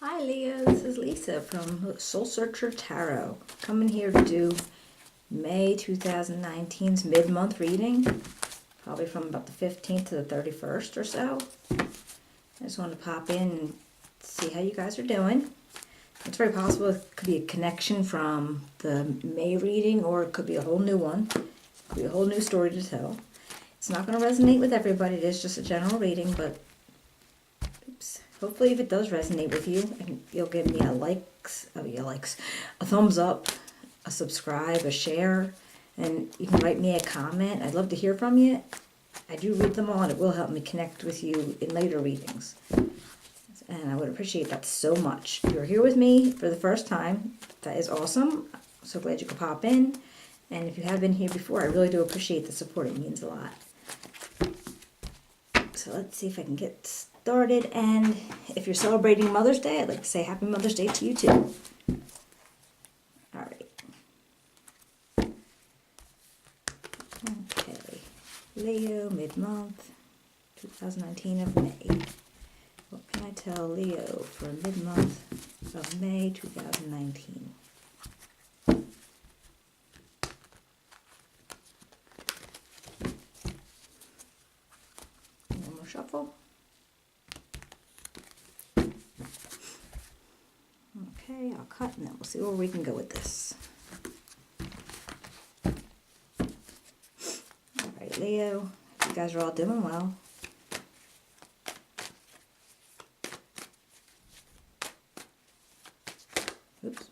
Hi Leo, this is Lisa from Soul Searcher Tarot. Coming here to do May 2019's mid-month reading, probably from about the 15th to the 31st or so. I just wanted to pop in and see how you guys are doing. It's very possible it could be a connection from the May reading, or it could be a whole new one. It could be a whole new story to tell. It's not going to resonate with everybody. It is just a general reading, but hopefully if it does resonate with you, you'll give me a thumbs up, a subscribe, a share, and you can write me a comment. I'd love to hear from you. I do read them all, and it will help me connect with you in later readings. And I would appreciate that so much. If you're here with me for the first time, that is awesome. I'm so glad you could pop in. And if you have been here before, I really do appreciate the support. It means a lot. So let's see if I can get started. And if you're celebrating Mother's Day, I'd like to say Happy Mother's Day to you too. All right. Okay. Leo, mid-month, 2019 of May. What can I tell Leo for mid-month of May 2019? One more shuffle. Okay, I'll cut and then we'll see where we can go with this. All right, Leo, you guys are all doing well. Oops.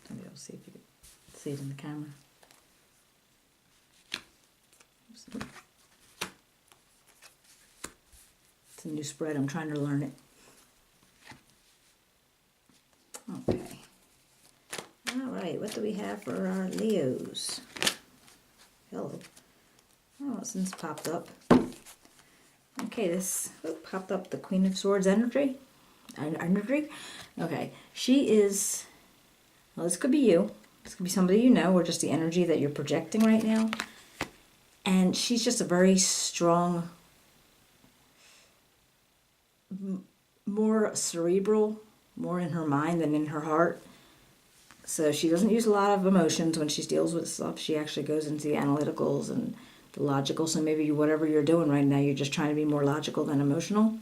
Maybe I'll see if you can see it in the camera. It's a new spread. I'm trying to learn it. Okay. All right. What do we have for our Leos? Hello. Oh, since popped up. Okay, this popped up the Queen of Swords energy. Okay. She is, well, this could be you. This could be somebody you know, or just the energy that you're projecting right now. And she's just a very strong, more cerebral, more in her mind than in her heart. So she doesn't use a lot of emotions when she deals with stuff. She actually goes into the analyticals and the logical. So maybe whatever you're doing right now, you're just trying to be more logical than emotional.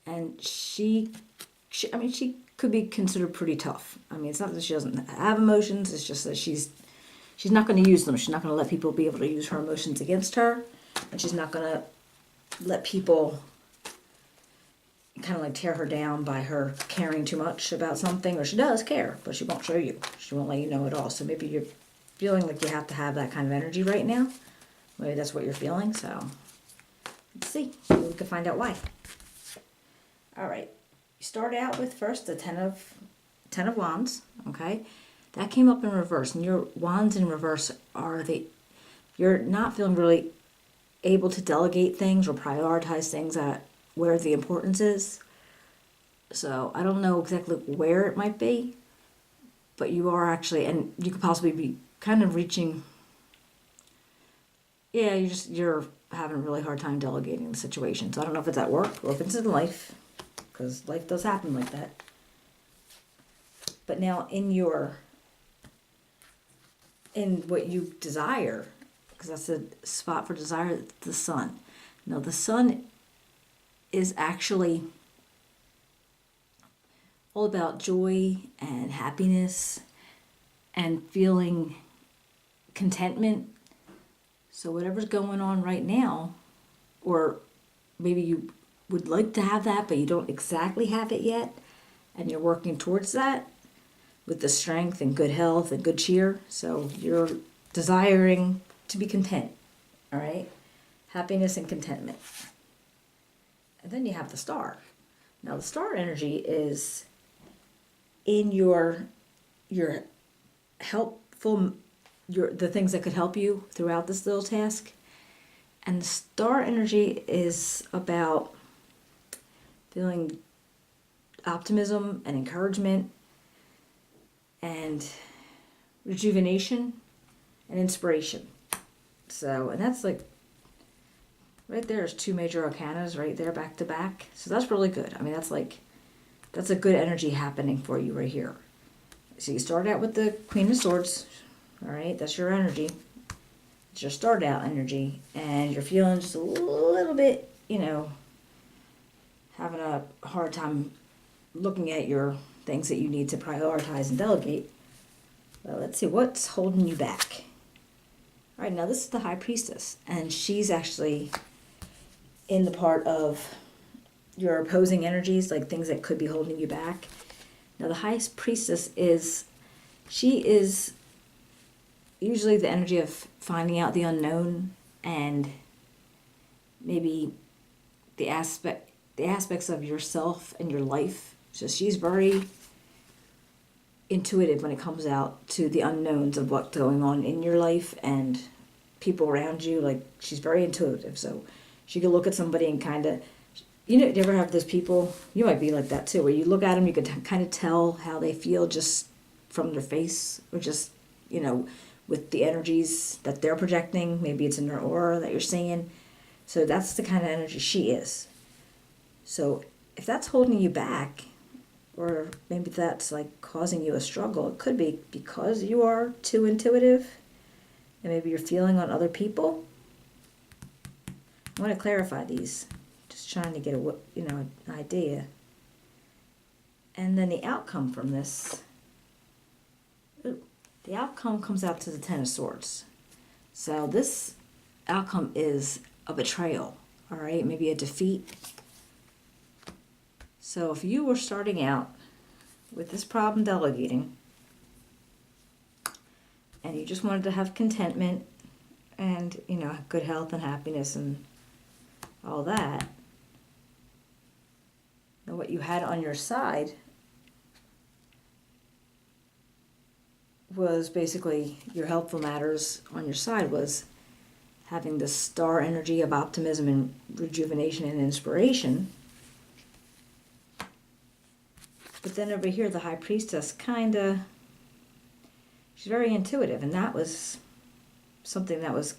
And she could be considered pretty tough. I mean, it's not that she doesn't have emotions. It's just that she's not going to use them. She's not going to let people be able to use her emotions against her. And she's not going to let people kind of like tear her down by her caring too much about something. Or she does care, but she won't show you. She won't let you know at all. So maybe you're feeling like you have to have that kind of energy right now. Maybe that's what you're feeling. So let's see. Maybe we can find out why. All right. You start out with first the Ten of Wands. Okay. That came up in reverse, and your wands in reverse are you're not feeling really able to delegate things or prioritize things at where the importance is. So I don't know exactly where it might be, but you are actually, and you could possibly be kind of reaching, yeah, you're having a really hard time delegating the situation. So I don't know if it's at work or if it's in life, because life does happen like that. But now in what you desire, because that's a spot for desire, the sun. Now the sun is actually all about joy and happiness and feeling contentment. So whatever's going on right now, or maybe you would like to have that, but you don't exactly have it yet, and you're working towards that with the strength and good health and good cheer. So you're desiring to be content, all right? Happiness and contentment. And then you have the star. Now the star energy is in your helpful, the things that could help you throughout this little task. And the star energy is about feeling optimism and encouragement and rejuvenation and inspiration. So, and that's like, right there is 2 major arcanas right there back to back. So that's really good. I mean, that's a good energy happening for you right here. So you start out with the Queen of Swords. All right, that's your energy. It's your start out energy. And you're feeling just a little bit, having a hard time looking at your things that you need to prioritize and delegate. Well, let's see, what's holding you back? All right, now this is the High Priestess, and she's actually in the part of your opposing energies, like things that could be holding you back. Now the High Priestess she is usually the energy of finding out the unknown and maybe the aspects of yourself and your life. So she's very intuitive when it comes out to the unknowns of what's going on in your life and people around you. Like, she's very intuitive, so she can look at somebody and kind of, do you ever have those people, you might be like that too, where you look at them, you can kind of tell how they feel just from their face, or just, with the energies that they're projecting. Maybe it's in their aura that you're seeing. So that's the kind of energy she is. So if that's holding you back, or maybe that's like causing you a struggle, it could be because you are too intuitive and maybe you're feeling on other people. I want to clarify these, just trying to get an idea. And then the outcome from this, the outcome comes out to the Ten of Swords. So this outcome is a betrayal, all right? Maybe a defeat. So if you were starting out with this problem delegating, and you just wanted to have contentment and, good health and happiness and all that, now what you had on your side was basically your helpful matters on your side was having the star energy of optimism and rejuvenation and inspiration. But then over here, the High Priestess she's very intuitive, and that was something that was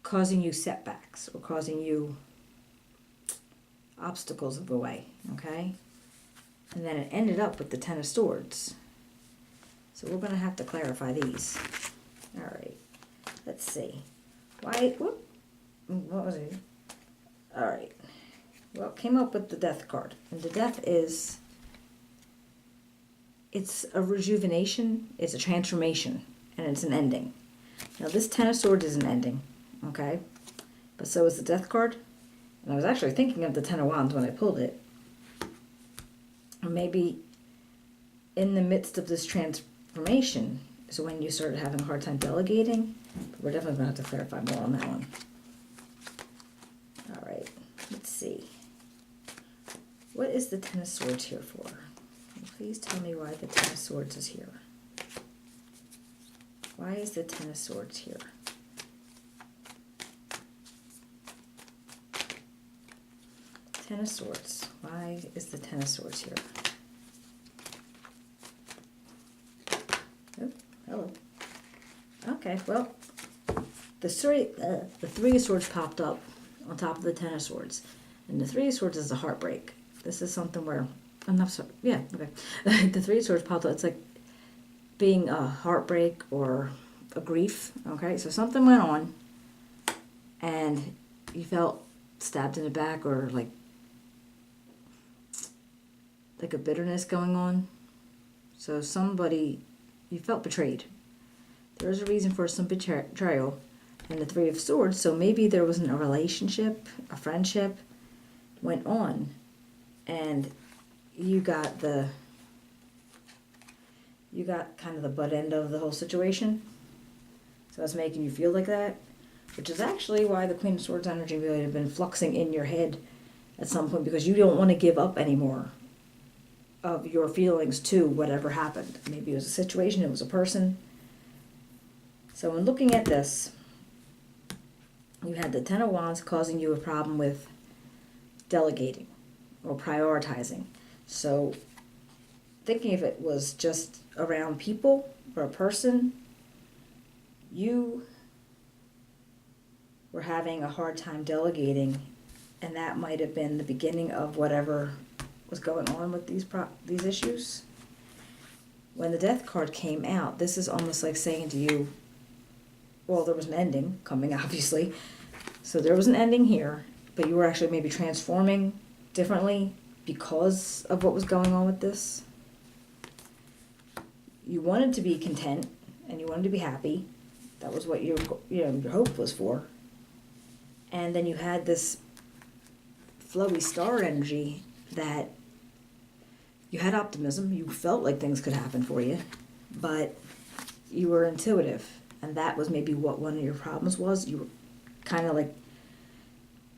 causing you setbacks or causing you obstacles of the way, okay? And then it ended up with the Ten of Swords. So we're going to have to clarify these. All right. Let's see. What was it? All right. Well, it came up with the Death card. And the Death it's a rejuvenation, it's a transformation, and it's an ending. Now, this Ten of Swords is an ending, okay? But so is the Death card. And I was actually thinking of the Ten of Wands when I pulled it. Or maybe in the midst of this transformation is when you started having a hard time delegating. But we're definitely going to have to clarify more on that one. All right, let's see. What is the Ten of Swords here for? Please tell me why the Ten of Swords is here. Why is the Ten of Swords here? Ten of Swords. Why is the Ten of Swords here? Oh, hello. Okay, well, the Three of Swords popped up on top of the Ten of Swords. And the Three of Swords is a heartbreak. This is something where, the Three of Swords popped up. It's like being a heartbreak or a grief, okay? So something went on and you felt stabbed in the back, or like a bitterness going on. So you felt betrayed. There was a reason for some betrayal and the Three of Swords. So maybe there wasn't a relationship, a friendship went on, and you got kind of the butt end of the whole situation. So that's making you feel like that, which is actually why the Queen of Swords energy may have been fluxing in your head at some point, because you don't want to give up anymore of your feelings to whatever happened. Maybe it was a situation, it was a person. So when looking at this, you had the Ten of Wands causing you a problem with delegating or prioritizing. So thinking if it was just around people or a person, you were having a hard time delegating, and that might have been the beginning of whatever was going on with these issues. When the death card came out, this is almost like saying to you, well, there was an ending coming, obviously. So there was an ending here, but you were actually maybe transforming differently because of what was going on with this. You wanted to be content and you wanted to be happy. That was what your hope was for. And then you had this flowy star energy that you had optimism. You felt like things could happen for you, but you were intuitive. And that was maybe what one of your problems was. You were kind of like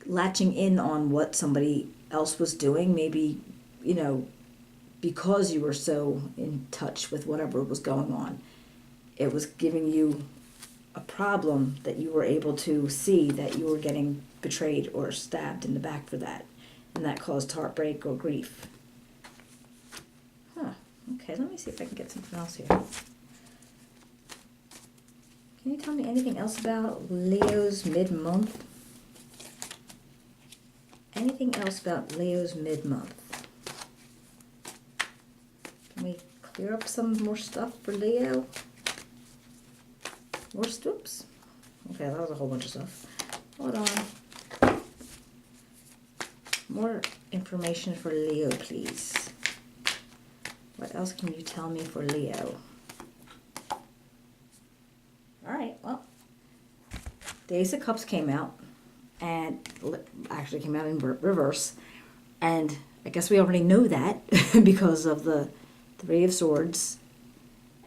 latching in on what somebody else was doing, maybe, because you were so in touch with whatever was going on. It was giving you a problem that you were able to see that you were getting betrayed or stabbed in the back for that. And that caused heartbreak or grief. Okay, let me see if I can get something else here. Can you tell me anything else about Leo's mid-month? Anything else about Leo's mid-month? Can we clear up some more stuff for Leo? More stoops? Okay, that was a whole bunch of stuff. Hold on. More information for Leo, please. What else can you tell me for Leo? Alright, well, the Ace of Cups came out, and actually came out in reverse, and I guess we already know that because of the Three of Swords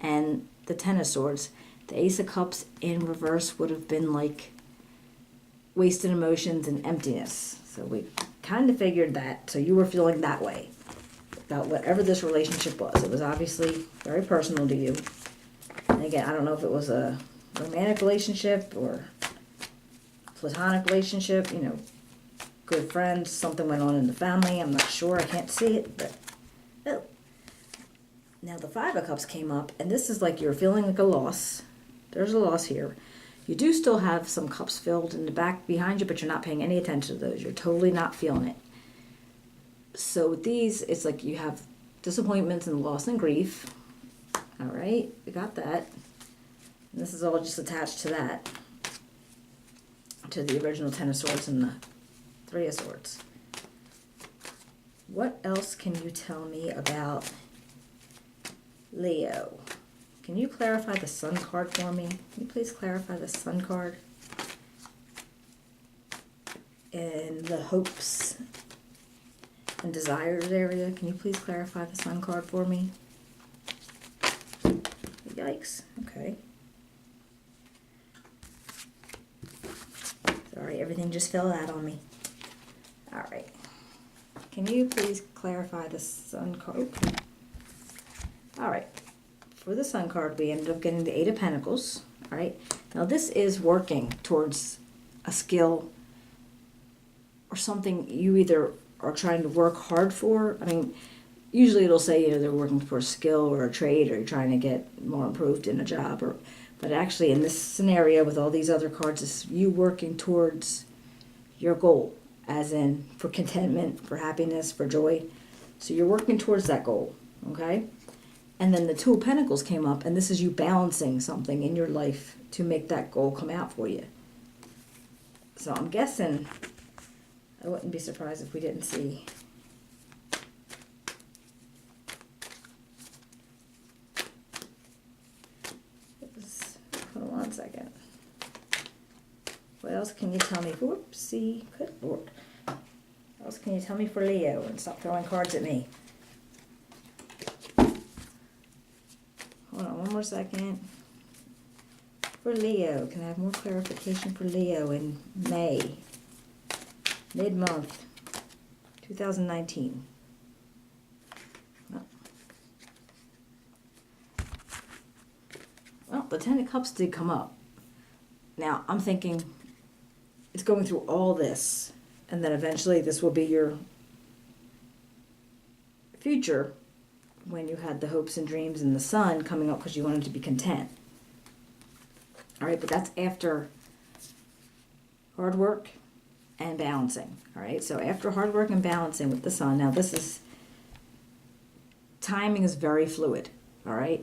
and the Ten of Swords. The Ace of Cups in reverse would have been like wasted emotions and emptiness. So we kind of figured that. So you were feeling that way about whatever this relationship was. It was obviously very personal to you. And again, I don't know if it was a romantic relationship or platonic relationship, good friends, something went on in the family. I'm not sure. I can't see it, but oh. Now the Five of Cups came up, and this is like you're feeling like a loss. There's a loss here. You do still have some cups filled in the back behind you, but you're not paying any attention to those. You're totally not feeling it. So with these, it's like you have disappointments and loss and grief. All right, we got that. And this is all just attached to that, to the original Ten of Swords and the Three of Swords. What else can you tell me about Leo? Can you clarify the Sun card for me? Can you please clarify the Sun card? In the hopes and desires area, can you please clarify the Sun card for me? Yikes. Okay. Sorry, everything just fell out on me. All right. Can you please clarify the Sun card? All right. For the Sun card, we ended up getting the Eight of Pentacles. All right. Now, this is working towards a skill or something you either are trying to work hard for. I mean, usually it'll say, they're working for a skill or a trade, or you're trying to get more improved in a job. But actually, in this scenario with all these other cards, it's you working towards your goal, as in for contentment, for happiness, for joy. So you're working towards that goal, okay? And then the Two of Pentacles came up, and this is you balancing something in your life to make that goal come out for you. So I'm guessing, I wouldn't be surprised if we didn't see hold on one second. What else can you tell me? Whoopsie, good Lord. What else can you tell me for Leo? And stop throwing cards at me. Hold on one more second. For Leo, can I have more clarification for Leo in May? Mid-month, 2019. Well, the Ten of Cups did come up. Now, I'm thinking it's going through all this, and then eventually this will be your future when you had the hopes and dreams and the sun coming up because you wanted to be content. All right, but that's after hard work and balancing. All right, so after hard work and balancing with the sun, now timing is very fluid. All right,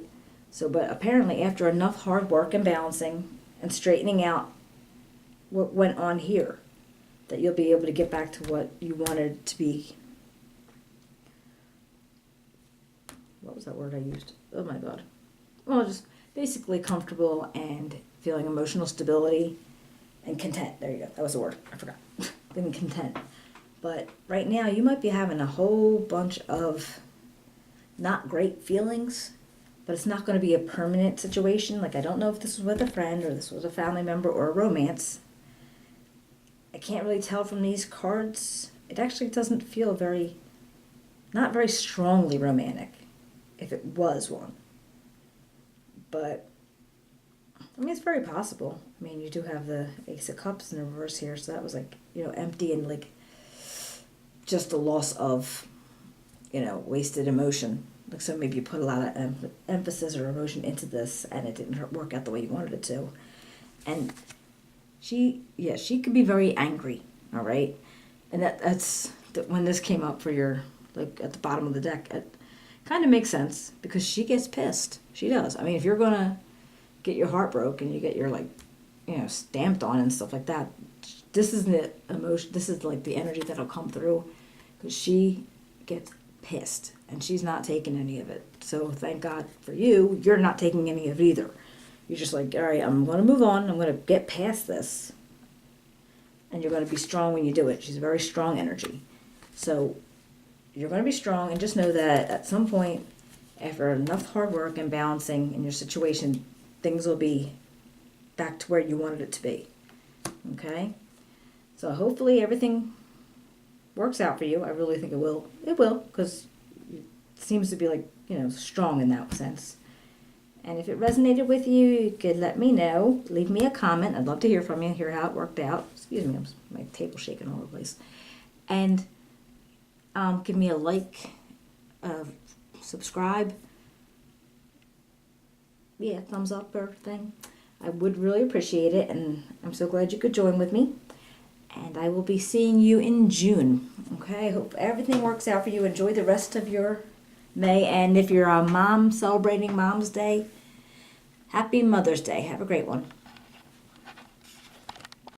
so but apparently after enough hard work and balancing and straightening out what went on here, that you'll be able to get back to what you wanted to be. What was that word I used? Oh my God. Well, just basically comfortable and feeling emotional stability and content. There you go. That was the word. I forgot. Being content. But right now you might be having a whole bunch of not great feelings, but it's not going to be a permanent situation. Like, I don't know if this was with a friend or this was a family member or a romance. I can't really tell from these cards. It actually doesn't feel not very strongly romantic, if it was one. But, I mean, it's very possible. I mean, you do have the Ace of Cups in reverse here, so that was like, empty and like just a loss of, wasted emotion. Like, so maybe you put a lot of emphasis or emotion into this and it didn't work out the way you wanted it to. And she could be very angry, all right? And that's when this came up for your, like, at the bottom of the deck, it kind of makes sense because she gets pissed. She does. I mean, if you're going to get your heart broke and you get your, like, stamped on and stuff like that, this is the emotion, this is, like, the energy that'll come through because she gets pissed and she's not taking any of it. So thank God for you, you're not taking any of it either. You're just like, all right, I'm going to move on. I'm going to get past this. And you're going to be strong when you do it. She's a very strong energy. So you're going to be strong, and just know that at some point, after enough hard work and balancing in your situation, things will be back to where you wanted it to be. Okay? So hopefully everything works out for you. I really think it will. It will, because it seems to be like, strong in that sense. And if it resonated with you, you could let me know. Leave me a comment. I'd love to hear from you, hear how it worked out. Excuse me, my table's shaking all over the place. And give me a like, subscribe. Yeah, thumbs up or thing. I would really appreciate it, and I'm so glad you could join with me. And I will be seeing you in June. Okay, I hope everything works out for you. Enjoy the rest of your May. And if you're a mom celebrating Mom's Day, Happy Mother's Day. Have a great one.